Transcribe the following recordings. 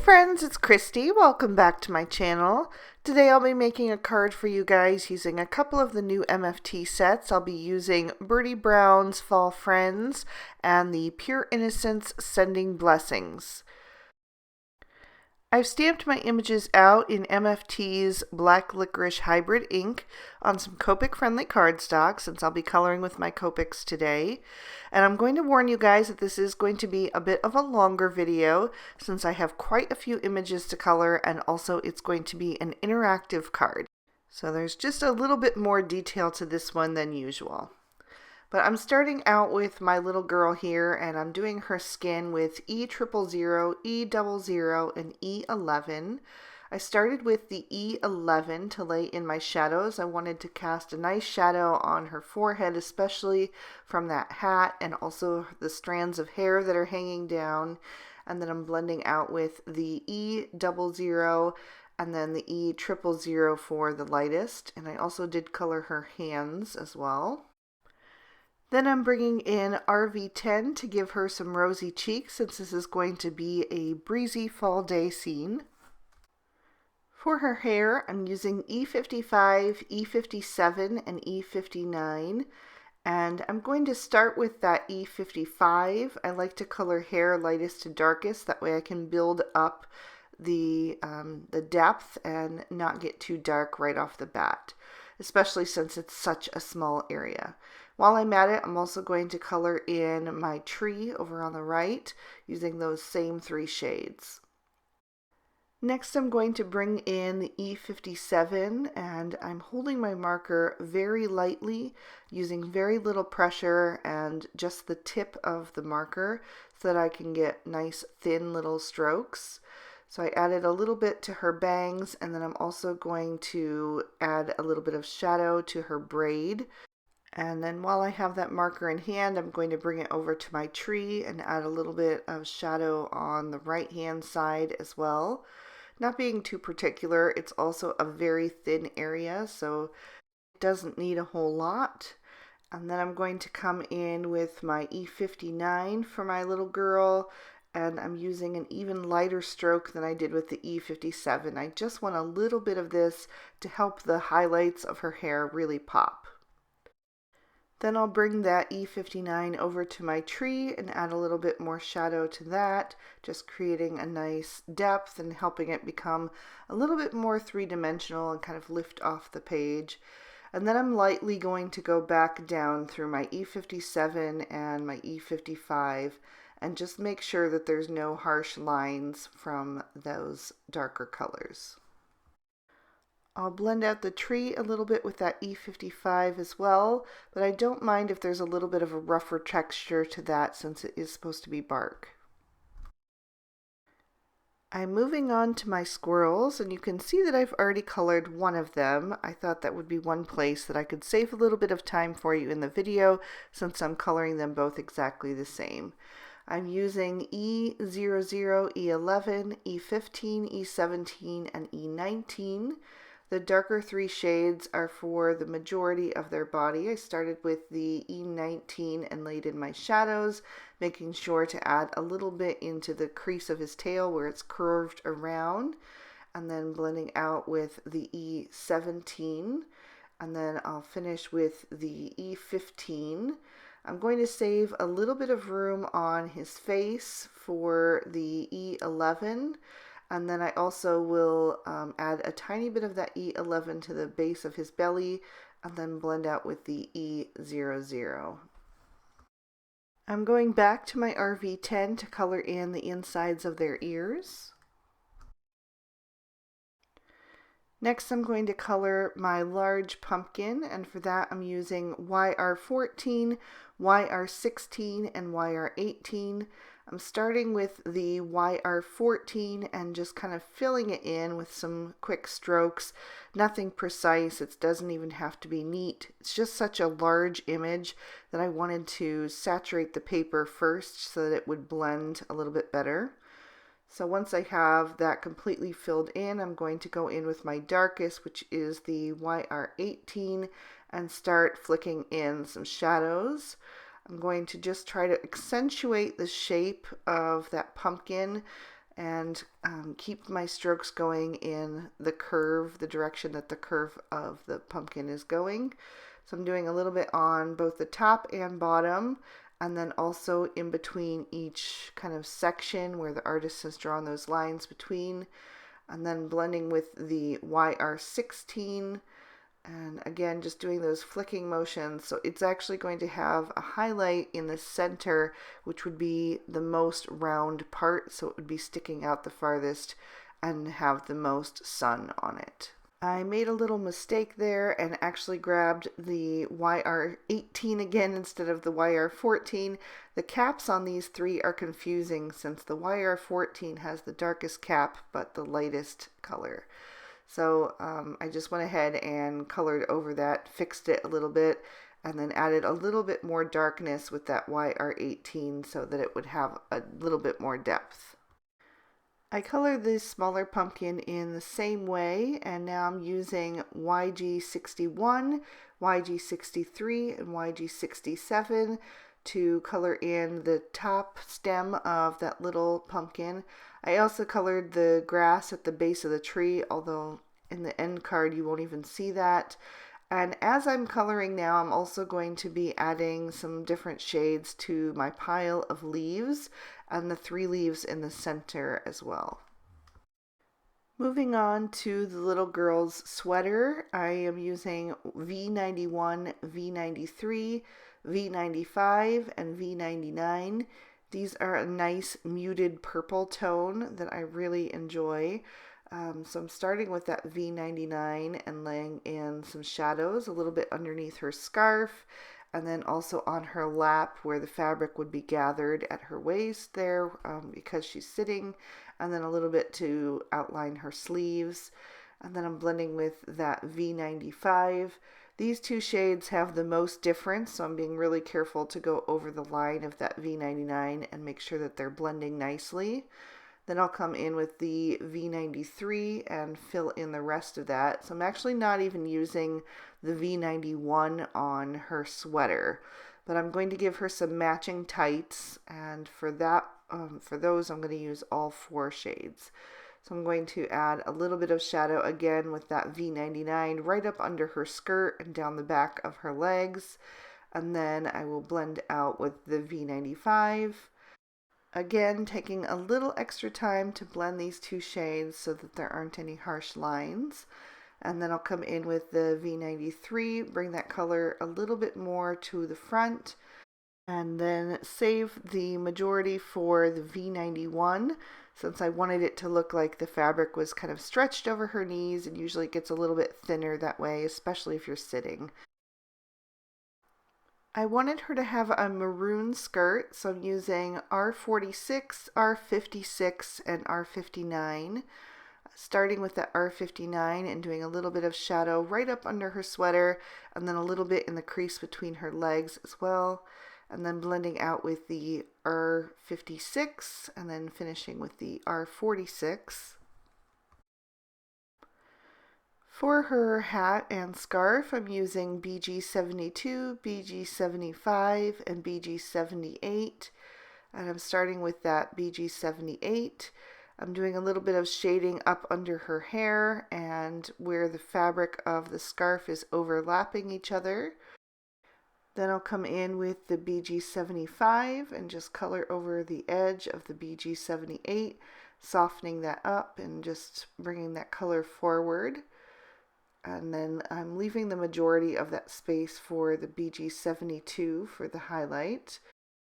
friends, it's Christy. Welcome back to my channel. Today I'll be making a card for you guys using a couple of the new MFT sets. I'll be using Birdie Brown's Fall Friends and the Pure Innocence Sending Blessings. I've stamped my images out in MFT's Black Licorice Hybrid ink on some Copic friendly cardstock since I'll be coloring with my Copics today. And I'm going to warn you guys that this is going to be a bit of a longer video since I have quite a few images to color, and also it's going to be an interactive card. So there's just a little bit more detail to this one than usual. But I'm starting out with my little girl here, and I'm doing her skin with E000, E00, and E11. I started with the E11 to lay in my shadows. I wanted to cast a nice shadow on her forehead, especially from that hat and also the strands of hair that are hanging down. And then I'm blending out with the E00 and then the E000 for the lightest. And I also did color her hands as well. Then I'm bringing in RV10 to give her some rosy cheeks since this is going to be a breezy fall day scene. For her hair, I'm using E55, E57, and E59. And I'm going to start with that E55. I like to color hair lightest to darkest. That way I can build up the depth and not get too dark right off the bat, especially since it's such a small area. While I'm at it, I'm also going to color in my tree over on the right using those same three shades. Next, I'm going to bring in the E57, and I'm holding my marker very lightly using very little pressure and just the tip of the marker so that I can get nice thin little strokes. So I added a little bit to her bangs, and then I'm also going to add a little bit of shadow to her braid. And then while I have that marker in hand, I'm going to bring it over to my tree and add a little bit of shadow on the right hand side as well. Not being too particular, it's also a very thin area, so it doesn't need a whole lot. And then I'm going to come in with my E59 for my little girl, and I'm using an even lighter stroke than I did with the E57. I just want a little bit of this to help the highlights of her hair really pop. Then I'll bring that E59 over to my tree and add a little bit more shadow to that, just creating a nice depth and helping it become a little bit more three-dimensional and kind of lift off the page. And then I'm lightly going to go back down through my E57 and my E55 and just make sure that there's no harsh lines from those darker colors. I'll blend out the tree a little bit with that E55 as well, but I don't mind if there's a little bit of a rougher texture to that since it is supposed to be bark. I'm moving on to my squirrels, and you can see that I've already colored one of them. I thought that would be one place that I could save a little bit of time for you in the video since I'm coloring them both exactly the same. I'm using E00, E11, E15, E17, and E19. The darker three shades are for the majority of their body. I started with the E19 and laid in my shadows, making sure to add a little bit into the crease of his tail where it's curved around, and then blending out with the E17, and then I'll finish with the E15. I'm going to save a little bit of room on his face for the E11. And then I also will add a tiny bit of that E11 to the base of his belly and then blend out with the E00. I'm going back to my RV10 to color in the insides of their ears. Next, I'm going to color my large pumpkin, and for that I'm using YR14, YR16, and YR18. I'm starting with the YR14 and just kind of filling it in with some quick strokes. Nothing precise, it doesn't even have to be neat. It's just such a large image that I wanted to saturate the paper first so that it would blend a little bit better. So once I have that completely filled in, I'm going to go in with my darkest, which is the YR18, and start flicking in some shadows. I'm going to just try to accentuate the shape of that pumpkin and keep my strokes going in the curve, the direction that the curve of the pumpkin is going. So I'm doing a little bit on both the top and bottom, and then also in between each kind of section where the artist has drawn those lines between, and then blending with the YR16, and again just doing those flicking motions. So it's actually going to have a highlight in the center, which would be the most round part, so it would be sticking out the farthest and have the most sun on it. I made a little mistake there and actually grabbed the YR18 again instead of the YR14. The caps on these three are confusing since the YR14 has the darkest cap but the lightest color. So I just went ahead and colored over that, fixed it a little bit, and then added a little bit more darkness with that YR18 so that it would have a little bit more depth. I colored this smaller pumpkin in the same way, and now I'm using YG61, YG63, and YG67 to color in the top stem of that little pumpkin. I also colored the grass at the base of the tree, although in the end card you won't even see that. And as I'm coloring now, I'm also going to be adding some different shades to my pile of leaves and the 3 leaves in the center as well. Moving on to the little girl's sweater, I am using V91, V93, V95, and V99. These are a nice muted purple tone that I really enjoy. So I'm starting with that V99 and laying in some shadows a little bit underneath her scarf, and then also on her lap where the fabric would be gathered at her waist there because she's sitting, and then a little bit to outline her sleeves. And then I'm blending with that V95. These two shades have the most difference, so I'm being really careful to go over the line of that V99 and make sure that they're blending nicely. Then I'll come in with the V93 and fill in the rest of that. So I'm actually not even using the V91 on her sweater, but I'm going to give her some matching tights, and for that, for those I'm going to use all 4 shades. So I'm going to add a little bit of shadow again with that V99 right up under her skirt and down the back of her legs, and then I will blend out with the V95. Again, taking a little extra time to blend these 2 shades so that there aren't any harsh lines. And then I'll come in with the V93, bring that color a little bit more to the front, and then save the majority for the V91 since I wanted it to look like the fabric was kind of stretched over her knees, and usually it gets a little bit thinner that way, especially if you're sitting. I wanted her to have a maroon skirt, so I'm using R46, R56, and R59. Starting with the R59 and doing a little bit of shadow right up under her sweater, and then a little bit in the crease between her legs as well. And then blending out with the R56, and then finishing with the R46. For her hat and scarf, I'm using BG72, BG75, and BG78. And I'm starting with that BG78. I'm doing a little bit of shading up under her hair and where the fabric of the scarf is overlapping each other. Then I'll come in with the BG75 and just color over the edge of the BG78, softening that up and just bringing that color forward. And then I'm leaving the majority of that space for the BG72 for the highlight.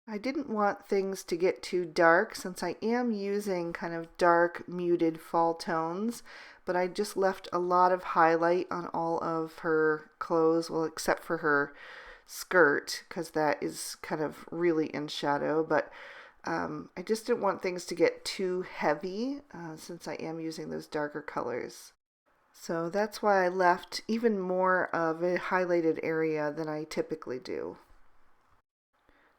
I didn't want things to get too dark since I am using kind of dark muted fall tones, but I just left a lot of highlight on all of her clothes, well, except for her skirt because that is kind of really in shadow, but I just didn't want things to get too heavy since I am using those darker colors. So that's why I left even more of a highlighted area than I typically do.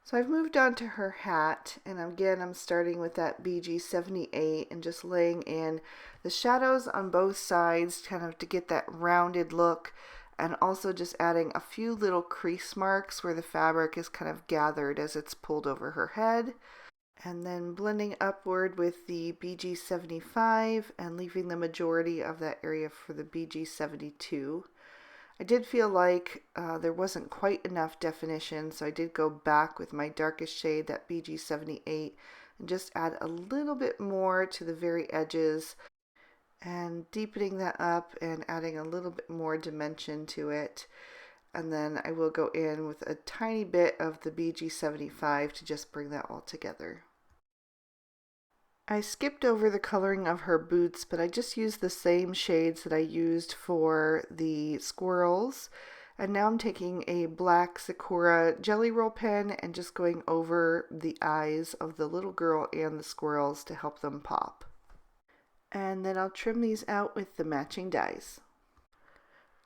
So I've moved on to her hat, and again I'm starting with that BG78 and just laying in the shadows on both sides kind of to get that rounded look, and also just adding a few little crease marks where the fabric is kind of gathered as it's pulled over her head. And then blending upward with the BG75 and leaving the majority of that area for the BG72. I did feel like there wasn't quite enough definition, so I did go back with my darkest shade, that BG78, and just add a little bit more to the very edges and deepening that up and adding a little bit more dimension to it. And then I will go in with a tiny bit of the BG75 to just bring that all together. I skipped over the coloring of her boots, but I just used the same shades that I used for the squirrels. And now I'm taking a black Sakura jelly roll pen and just going over the eyes of the little girl and the squirrels to help them pop. And then I'll trim these out with the matching dies.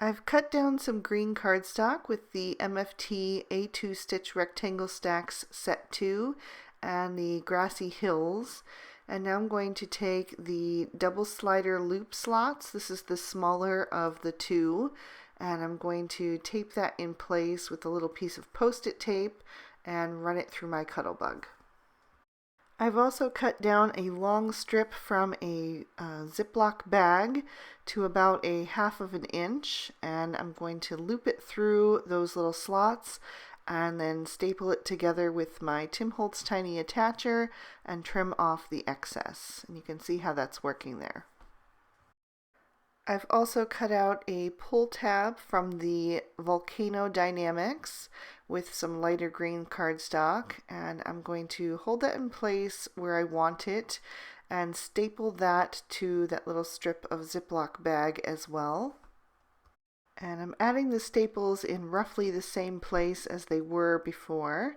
I've cut down some green cardstock with the MFT A2 Stitch Rectangle Stacks Set 2 and the Grassy Hills. And now I'm going to take the double slider loop slots. This is the smaller of the two. And I'm going to tape that in place with a little piece of Post-it tape and run it through my Cuttlebug. I've also cut down a long strip from a Ziploc bag to about a 1/2 inch, and I'm going to loop it through those little slots and then staple it together with my Tim Holtz Tiny Attacher and trim off the excess. And you can see how that's working there. I've also cut out a pull tab from the Volcano Dynamics with some lighter green cardstock, and I'm going to hold that in place where I want it and staple that to that little strip of Ziploc bag as well. And I'm adding the staples in roughly the same place as they were before,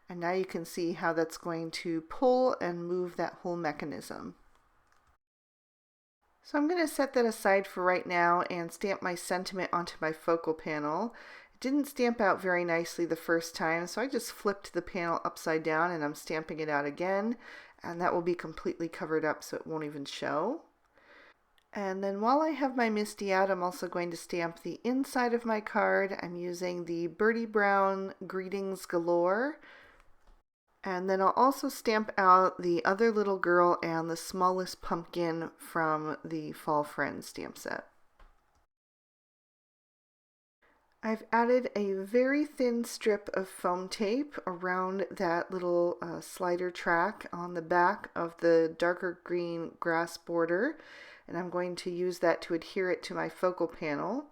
and now you can see how that's going to pull and move that whole mechanism. So I'm going to set that aside for right now and stamp my sentiment onto my focal panel. It didn't stamp out very nicely the first time, so I just flipped the panel upside down and I'm stamping it out again, and that will be completely covered up so it won't even show. And then while I have my MISTI out, I'm also going to stamp the inside of my card. I'm using the Birdie Brown Greetings Galore. And then I'll also stamp out the other little girl and the smallest pumpkin from the Fall Friends stamp set. I've added a very thin strip of foam tape around that little slider track on the back of the darker green grass border, and I'm going to use that to adhere it to my focal panel.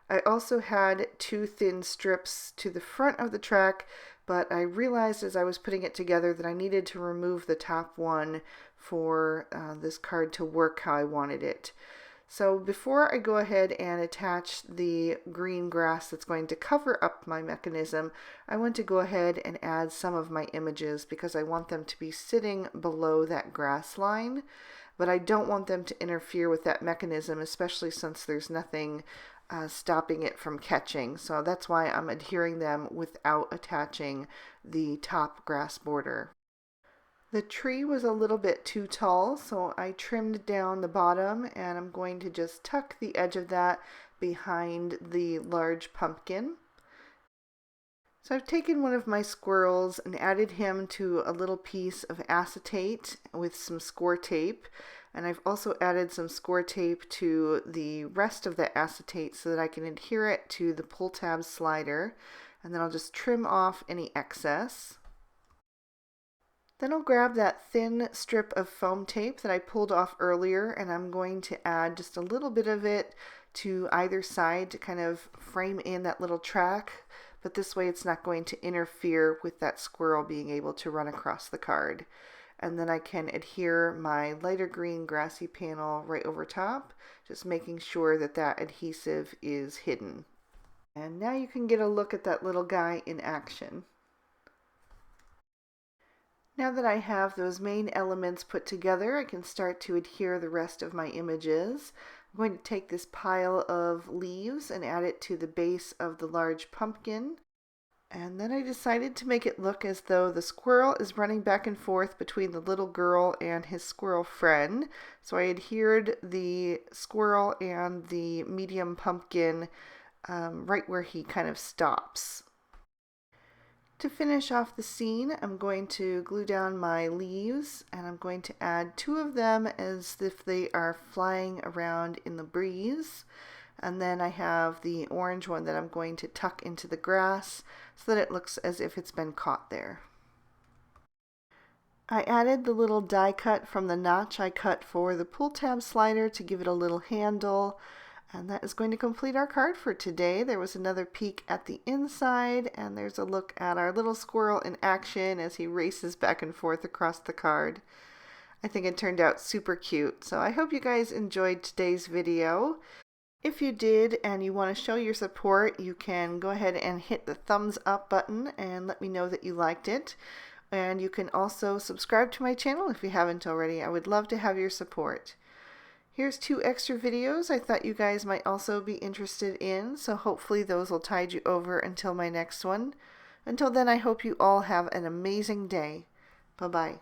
I also had 2 thin strips to the front of the track, but I realized as I was putting it together that I needed to remove the top one for this card to work how I wanted it. So before I go ahead and attach the green grass that's going to cover up my mechanism, I want to go ahead and add some of my images because I want them to be sitting below that grass line, but I don't want them to interfere with that mechanism, especially since there's nothing stopping it from catching. So that's why I'm adhering them without attaching the top grass border. The tree was a little bit too tall, so I trimmed down the bottom, and I'm going to just tuck the edge of that behind the large pumpkin. So I've taken one of my squirrels and added him to a little piece of acetate with some score tape, and I've also added some score tape to the rest of the acetate so that I can adhere it to the pull tab slider, and then I'll just trim off any excess. Then I'll grab that thin strip of foam tape that I pulled off earlier, and I'm going to add just a little bit of it to either side to kind of frame in that little track, but this way it's not going to interfere with that squirrel being able to run across the card. And then I can adhere my lighter green grassy panel right over top, just making sure that that adhesive is hidden. And now you can get a look at that little guy in action. Now that I have those main elements put together, I can start to adhere the rest of my images. I'm going to take this pile of leaves and add it to the base of the large pumpkin. And then I decided to make it look as though the squirrel is running back and forth between the little girl and his squirrel friend. So I adhered the squirrel and the medium pumpkin right where he kind of stops. To finish off the scene, I'm going to glue down my leaves, and I'm going to add 2 of them as if they are flying around in the breeze. And then I have the orange one that I'm going to tuck into the grass so that it looks as if it's been caught there. I added the little die cut from the notch I cut for the pull tab slider to give it a little handle. And that is going to complete our card for today. There was another peek at the inside, and there's a look at our little squirrel in action as he races back and forth across the card. I think it turned out super cute, so I hope you guys enjoyed today's video. If you did and you want to show your support, you can go ahead and hit the thumbs up button and let me know that you liked it. And you can also subscribe to my channel if you haven't already. I would love to have your support. Here's 2 extra videos I thought you guys might also be interested in, so hopefully those will tide you over until my next one. Until then, I hope you all have an amazing day. Bye-bye.